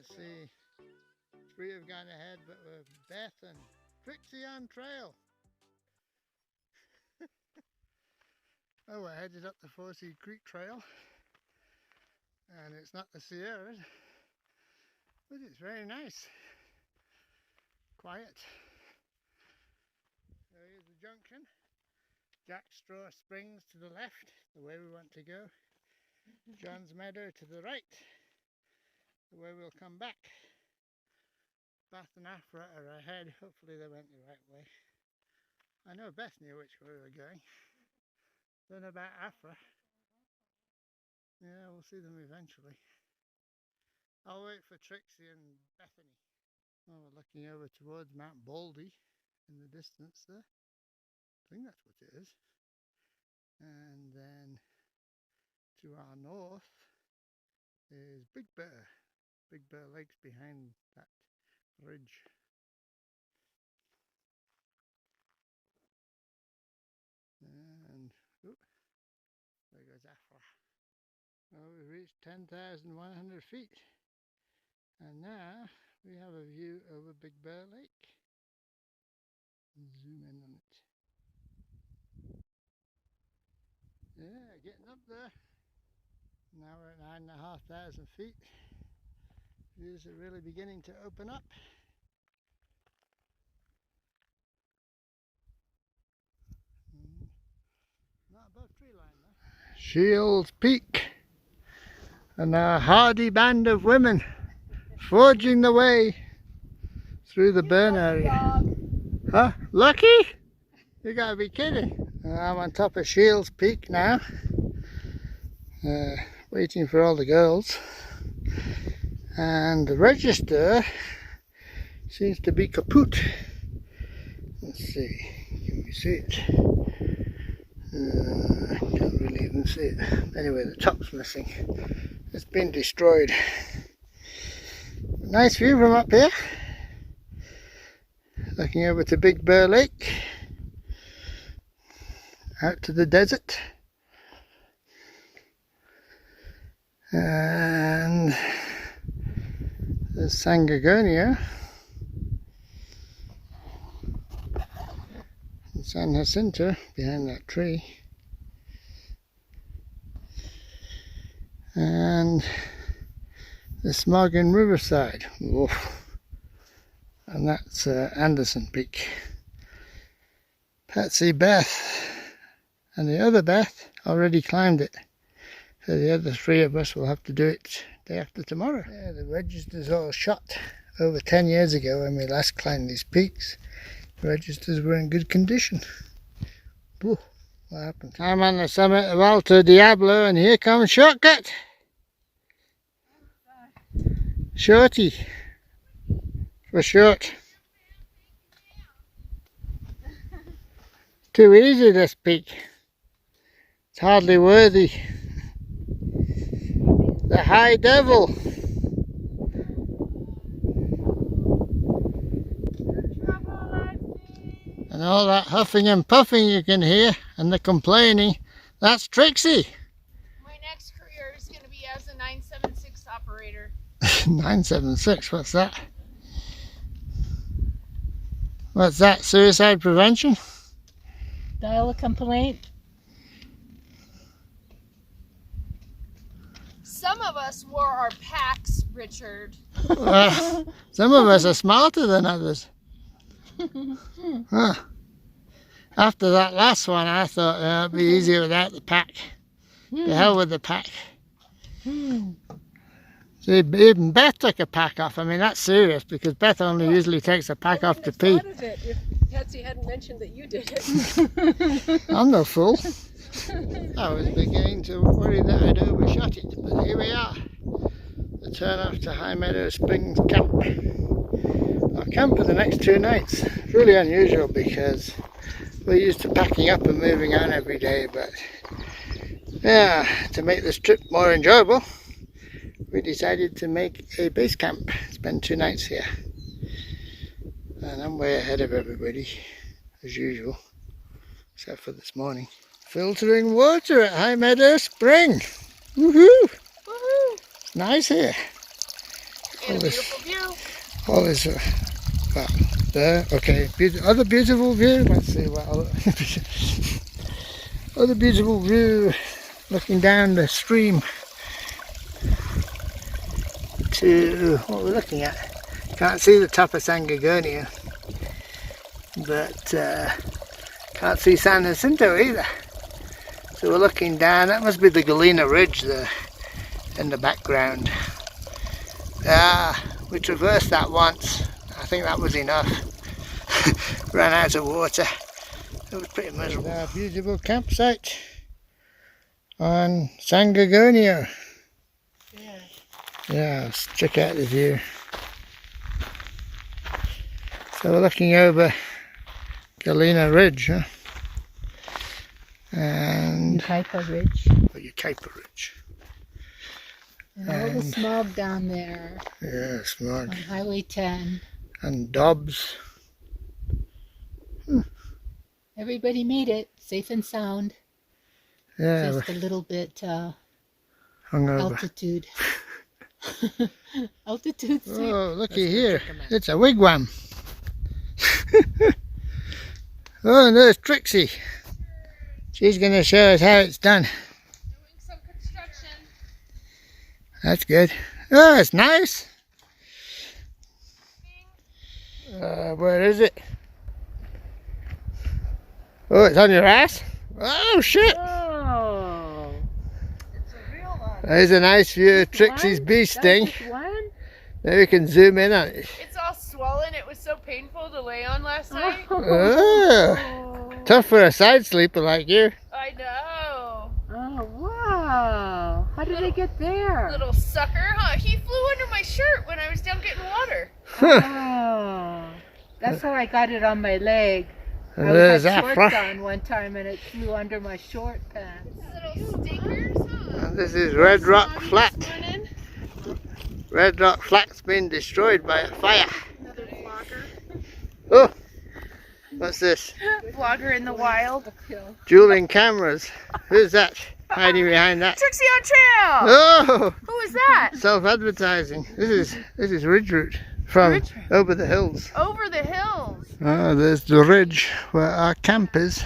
Let's see. 3 have gone ahead, but we're Beth and Trixie on trail. Oh, we're headed up the Forsee Creek trail, and it's not the Sierras, but it's very nice. Quiet. So here's the junction. Jackstraw Springs to the left, the way we want to go. Johns Meadow to the right, the way we'll come back. Beth and Afra are ahead. Hopefully they went the right way. I know Beth knew which way we were going. Don't know about Afra. Yeah, we'll see them eventually. I'll wait for Trixie and Bethany. Oh, we're looking over towards Mount Baldy in the distance there. I think that's what it is. And then to our north is Big Bear. Big Bear Lake's behind that ridge. And oh, there goes Afra. Well, we've reached 10,100 feet. And now we have a view over Big Bear Lake. Zoom in on it. Yeah, getting up there. Now we're at 9,500 feet. Views are really beginning to open up. Not above tree line though. Shields Peak. And a hardy band of women forging the way through the burn area. Huh? Lucky? You gotta be kidding. I'm on top of Shields Peak now. Waiting for all the girls. And the register seems to be kaput. Let's see. Can we see it? Can't really even see it. Anyway, the top's missing. It's been destroyed. Nice view from up here. Looking over to Big Bear Lake. Out to the desert. And there's San Gorgonio. And San Jacinto behind that tree. And the smog in Riverside. Oof. And that's Anderson Peak. Patsy, Beth, and the other Beth already climbed it. So the other 3 of us will have to do it day after tomorrow. Yeah, the register's all shot. Over 10 years ago when we last climbed these peaks, the registers were in good condition. Ooh, what happened? I'm on the summit of Alto Diablo and here comes Shortcut. Shorty. For short. Too easy this peak. It's hardly worthy. The High Devil. And all that huffing and puffing you can hear and the complaining, that's Trixie. My next career is going to be as a 976 operator. 976, what's that? What's that, suicide prevention? Dial a complaint. Some of us wore our packs, Richard. Some of us are smarter than others. Huh. After that last one, I thought it'd be easier without the pack. The hell with the pack. So even Beth took a pack off. I mean, that's serious because Beth only usually takes a pack off to pee. If Patsy hadn't mentioned that you did it. I'm no fool. I was beginning to worry that I'd overshot it, but here we are. The turn off to High Meadow Spring camp. Our camp for the next 2 nights. It's really unusual because we're used to packing up and moving on every day, but yeah, to make this trip more enjoyable, we decided to make a base camp, spend 2 nights here. And I'm way ahead of everybody, as usual, except for this morning. Filtering water at High Meadow Spring. Woohoo! Woohoo! It's nice here. And a beautiful view. All this, well, there, okay. Other beautiful view. Let's see what other beautiful view. Looking down the stream to what we're looking at. Can't see the top of San Gorgonio, but can't see San Jacinto either. So we're looking down. That must be the Galena Ridge there in the background. We traversed that once. I think that was enough. Ran out of water. It was pretty miserable. Our beautiful campsite on San Gorgonio. Yeah, let's check out the view. So we're looking over Galena Ridge, huh? And Yucaipa Ridge. Yucaipa Ridge. And all the smog down there. Yeah, smog. On Highway 10. And Dobbs. Everybody made it, safe and sound. Yeah. Just a little bit hungover. altitude. Altitude. Oh, looky here. It's a wigwam. Oh, and there's Trixie. She's going to show us how it's done. Doing some construction. That's good. Oh, it's nice. Where is it? Oh, it's on your ass? Oh, shit. Oh. It's a real one. There's a nice view of Trixie's bee sting. Maybe we can zoom in on it. It's all swollen. It was so painful to lay on last night. Oh, tough for a side sleeper like you. I know. Oh, wow. How did they get there? Little sucker, huh? He flew under my shirt when I was down getting water. Oh. That's how I got it on my leg. And I there's had shorts Afra. on one time and it flew under my short pants. Little stinkers, huh? And this is Red Rock Flat. Red Rock Flat's been destroyed by a fire. Another vlogger. Oh, what's this? Vlogger in the wild. Dueling cameras. Who's that? Hiding behind that. Trixie on trail. Oh, Who is that? self-advertising. This is RidgeRoute from over the hills. Over the hills. Oh, there's the ridge where our camp is.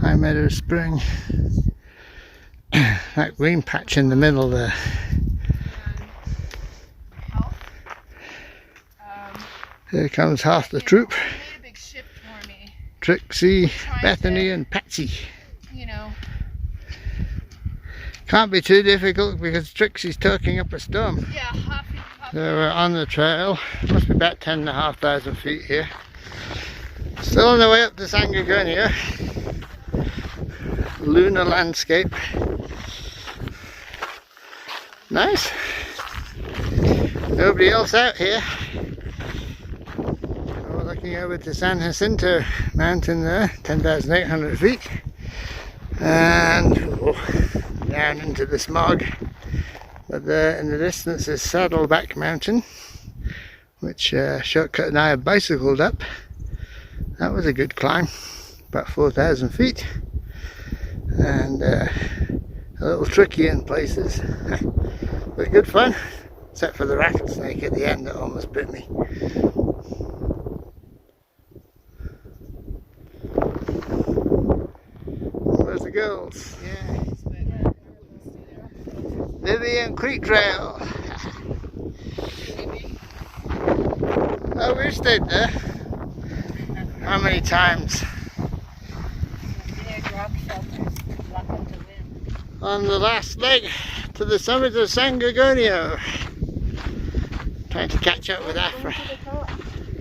High Meadow Spring. That green patch in the middle there. Here comes half the troop. They made a big shift for me. Trixie, Bethany and Patsy. You know. Can't be too difficult because Trixie's talking up a storm. Yeah, hoppy. So we're on the trail. Must be about 10,500 feet here. Still on the way up to San Gorgonio. Lunar landscape. Nice. Nobody else out here. We're looking over to San Jacinto mountain there, 10,800 feet. And down into the smog. But there in the distance is Saddleback Mountain, which Shortcut and I have bicycled up. That was a good climb, about 4,000 feet. And a little tricky in places, but good fun, except for the rattlesnake at the end that almost bit me. Where's the girls? Yeah. Vivian Creek Trail. Oh, we stayed there. How many times? On the last leg to the summit of San Gorgonio. Trying to catch up with Afra.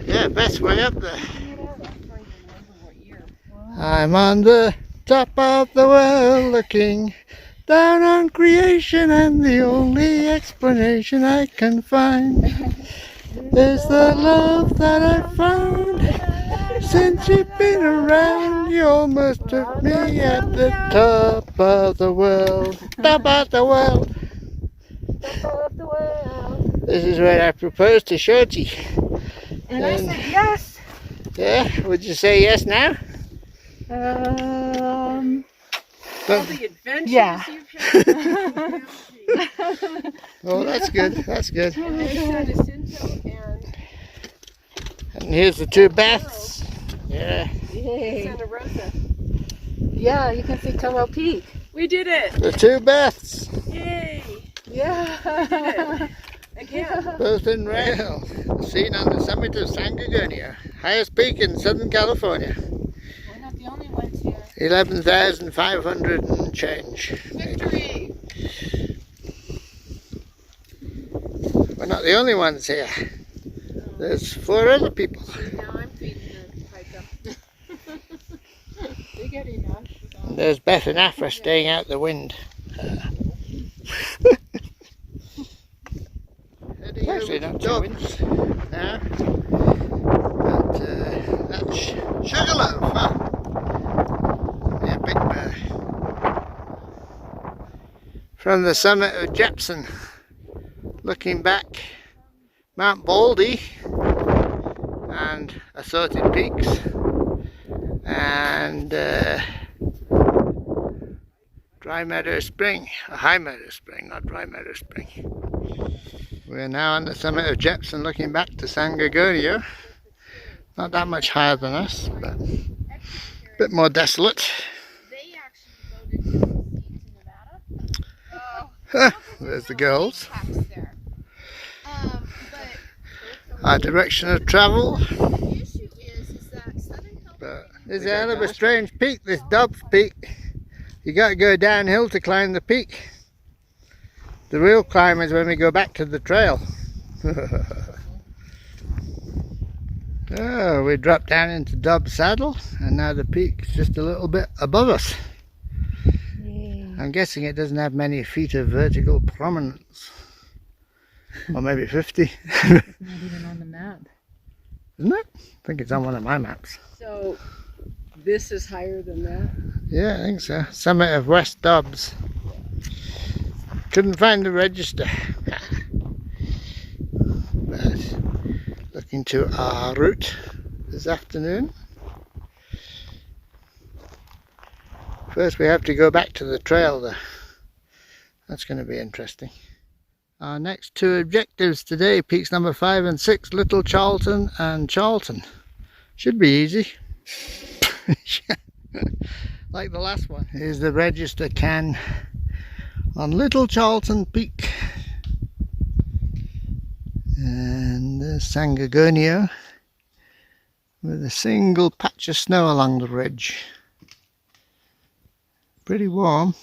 Yeah, Beth's way up there. I'm on the top of the world looking down on creation, and the only explanation I can find is the love that I found. Since you've been around, you almost took me at the top of the world. Top of the world. Top of the world. This is where I proposed to Shorty. And I said yes. Yeah, would you say yes now? All the adventures Yeah. you've had. Oh, that's good. That's good. And there's San Jacinto And here's the two Beths. Yeah. and Yay. Santa Rosa. Yeah, you can see Tomo Peak. We did it! The two Beths. Yay! Yeah. Again. Both in rail. Seen on the summit of San Gorgonio. Highest peak in Southern California. We're not the only ones here. 11,500 and change. Victory! We're not the only ones here. There's 4 other people. Now I'm feeding the pipe up. They get enough. And there's Beth and Afra staying out the wind. Actually not too windy now. But that's Sugarloaf, huh? Yeah, Big Bear. From the summit of Jepson, looking back, Mount Baldy and assorted peaks, and Dry Meadow Spring, High Meadow Spring, not Dry Meadow Spring. We're now on the summit of Jepson looking back to San Gorgonio. Not that much higher than us, but a bit more desolate. They actually voted to Nevada. There's the girls. There. But Our direction of travel. the issue is that Southern California. But it's a hell of a strange peak, this Dobbs Peak. You got to go downhill to climb the peak. The real climb is when we go back to the trail. Oh, we dropped down into Dobbs Saddle, and now the peak's just a little bit above us. Yay. I'm guessing it doesn't have many feet of vertical prominence. Or maybe 50. Not even on the map. Isn't it? I think it's on one of my maps. So this is higher than that? Yeah, I think so. Summit of West Dobbs. Couldn't find the register. But looking to our route this afternoon. First we have to go back to the trail though. That's going to be interesting. Our next 2 objectives today, peaks number 5 and 6, Little Charlton and Charlton. Should be easy. Like the last one. Here's the register can on Little Charlton Peak. And there's San Gorgonio with a single patch of snow along the ridge. Pretty warm,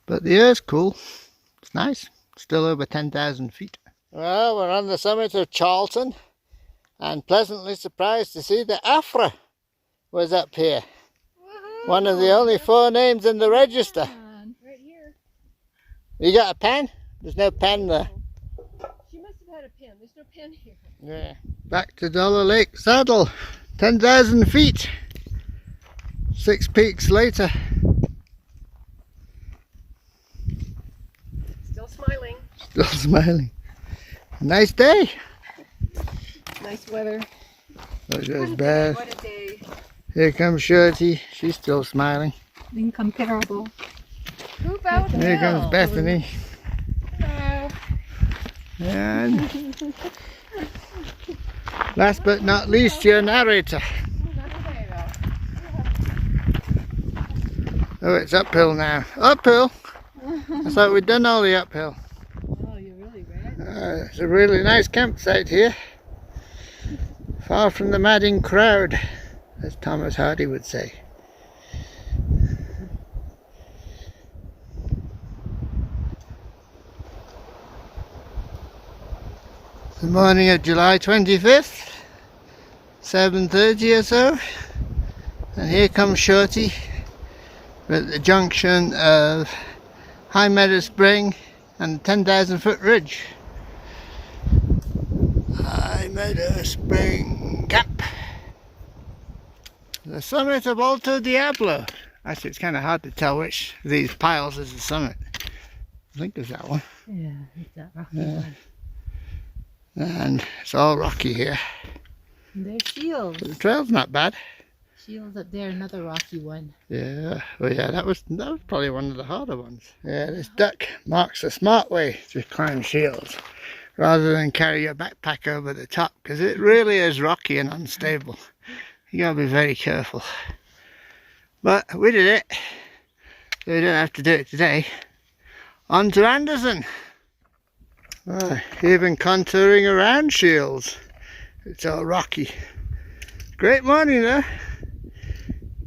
but the air's cool. It's nice. Still over 10,000 feet. Well, we're on the summit of Charlton and pleasantly surprised to see that Afra was up here. One of the only 4 names in the register. Right here. You got a pen? There's no pen there. She must have had a pen. There's no pen here. Yeah. Back to Dollar Lake Saddle. 10,000 feet. 6 peaks later. Still smiling. Still smiling. Nice day. Nice weather. There goes Beth. What a day. Here comes Shirty. She's still smiling. Incomparable. Poop out the Here comes hill. Bethany. Hello. And last but not least, your narrator. Oh, it's uphill now. Uphill? I thought we'd done all the uphill. Oh, you're really right. It's a really nice campsite here. Far from the madding crowd, as Thomas Hardy would say. The morning of July 25th, 7:30 or so, and here comes Shorty at the junction of High Meadow Spring and 10,000 foot ridge. High Meadow Spring Camp. The summit of Alto Diablo. Actually, it's kind of hard to tell which of these piles is the summit. I think there's that one. Yeah, it's that rocky Yeah. one. And it's all rocky here. And there's seals. But the trail's not bad. Shields up there, another rocky one. Yeah, well, yeah, that was probably one of the harder ones. Yeah, this duck marks a smart way to climb shields, rather than carry your backpack over the top, because it really is rocky and unstable. You gotta be very careful. But we did it, so we don't have to do it today. On to Anderson. Oh, even contouring around shields. It's all rocky. Great morning though.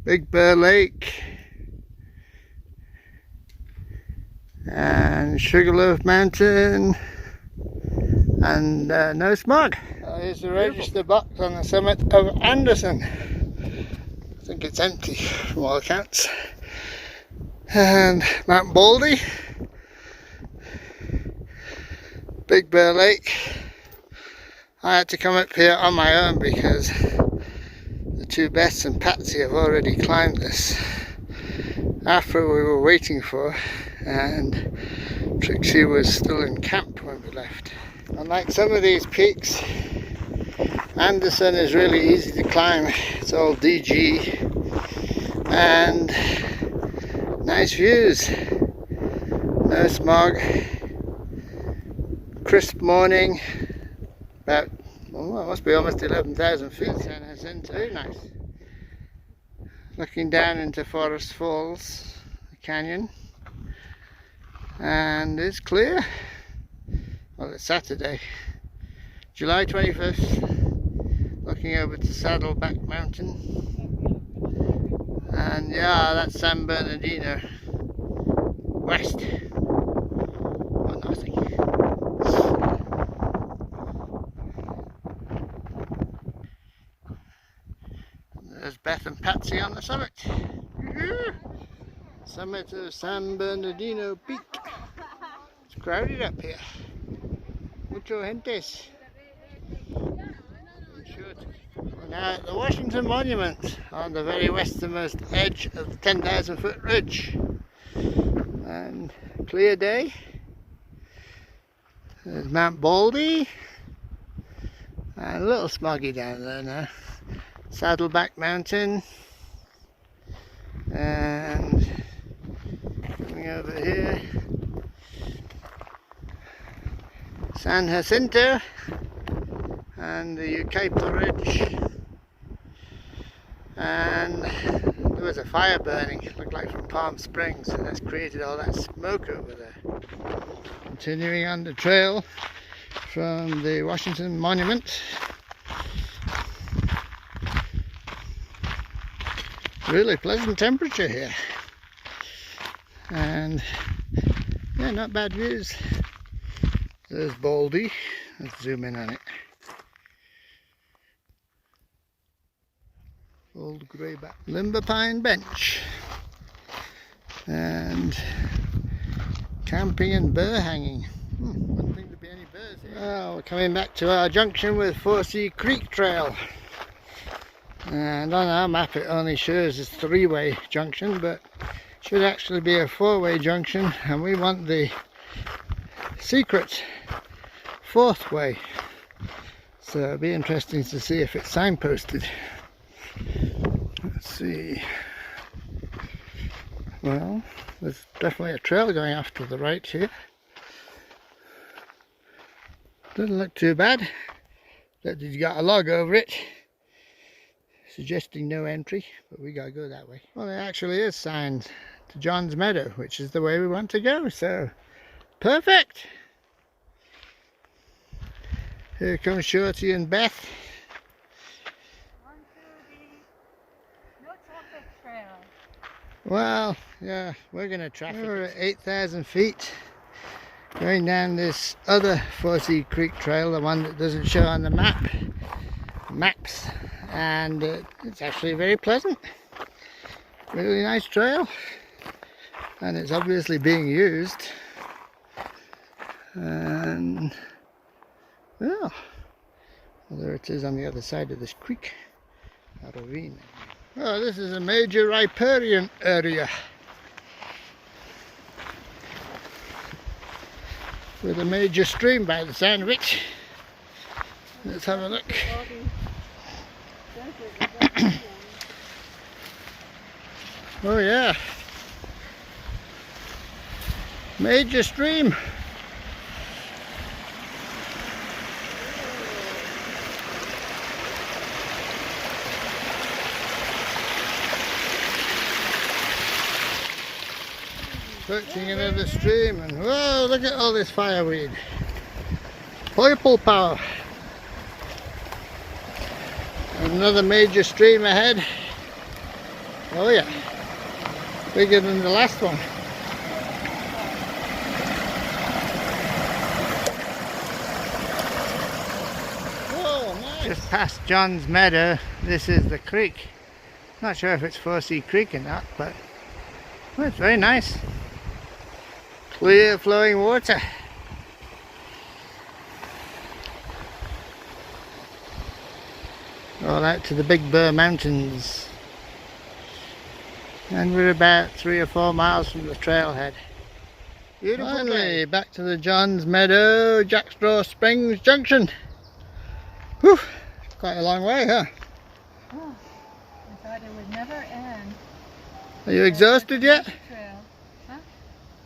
Big Bear Lake and Sugarloaf Mountain and no smog. Here's the register box on the summit of Anderson. I think it's empty from all accounts. And Mount Baldy, Big Bear Lake. I had to come up here on my own because the two Beths and Patsy have already climbed this. Afra we were waiting for, and Trixie was still in camp when we left. Unlike some of these peaks, Anderson is really easy to climb. It's all DG and nice views. No smog. Crisp morning. About, well, it must be almost 11,000 feet. San Jacinto. Very nice. Looking down into Forest Falls, the canyon, and it's clear. Well, it's Saturday, July 25th. Looking over to Saddleback Mountain, and yeah, that's San Bernardino west. Oh, nothing. There's Beth and Patsy on the summit. Summit of San Bernardino Peak. It's crowded up here. Mucho gentes. We're now at the Washington Monument on the very westernmost edge of the 10,000 foot ridge. And clear day. There's Mount Baldy. And a little smoggy down there now. Saddleback Mountain, and coming over here, San Jacinto and the Ucaipa Ridge, and there was a fire burning, it looked like from Palm Springs, so that's created all that smoke over there. Continuing on the trail from the Washington Monument. Really pleasant temperature here, and yeah, not bad views. There's Baldy. Let's zoom in on it. Old greyback limber pine bench, and camping and burr hanging. Wouldn't think there'd be any burrs here. Well, we're coming back to our junction with Forsee Creek Trail. And on our map it only shows a three-way junction, but it should actually be a four-way junction, and we want the secret fourth way. So it'll be interesting to see if it's signposted. Let's see. Well, there's definitely a trail going off to the right here. Doesn't look too bad. That you've got a log over it, suggesting no entry, but we gotta go that way. Well, it actually is signed to Johns Meadow, which is the way we want to go, so perfect. Here comes Shorty and Beth. On to the no traffic trail. Well, yeah, we're gonna traffic. We're at 8,000 feet, going down this other Forsee Creek trail, the one that doesn't show on the maps. And it's actually very pleasant, really nice trail, and it's obviously being used. And well, there it is on the other side of this creek, a ravine. Oh, this is a major riparian area with a major stream by the sound of it. Let's have a look. Oh yeah. Major stream. Approaching another stream, and whoa, look at all this fireweed. Purple power. Another major stream ahead. Oh yeah, bigger than the last one. Oh, nice. Just past Johns Meadow, this is the creek. Not sure if it's Forsee Creek or not, but well, it's very nice. Clear flowing water. All out to the Big Bear Mountains. And we're about 3 or 4 miles from the trailhead. Beautiful. Finally, back to the Johns Meadow Jackstraw Springs Junction. Whew, quite a long way, huh? Oh, I thought it would never end. Are you exhausted yet? Trail. Huh?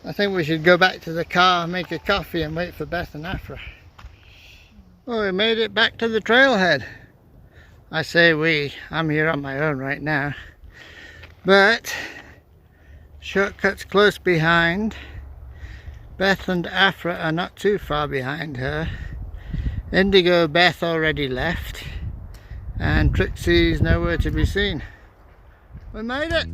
I think we should go back to the car, make a coffee and wait for Beth and Afra. Oh, we made it back to the trailhead. I say we, I'm here on my own right now. But shortcut's close behind. Beth and Afra are not too far behind her. Indigo Beth already left. And Trixie's nowhere to be seen. We made it!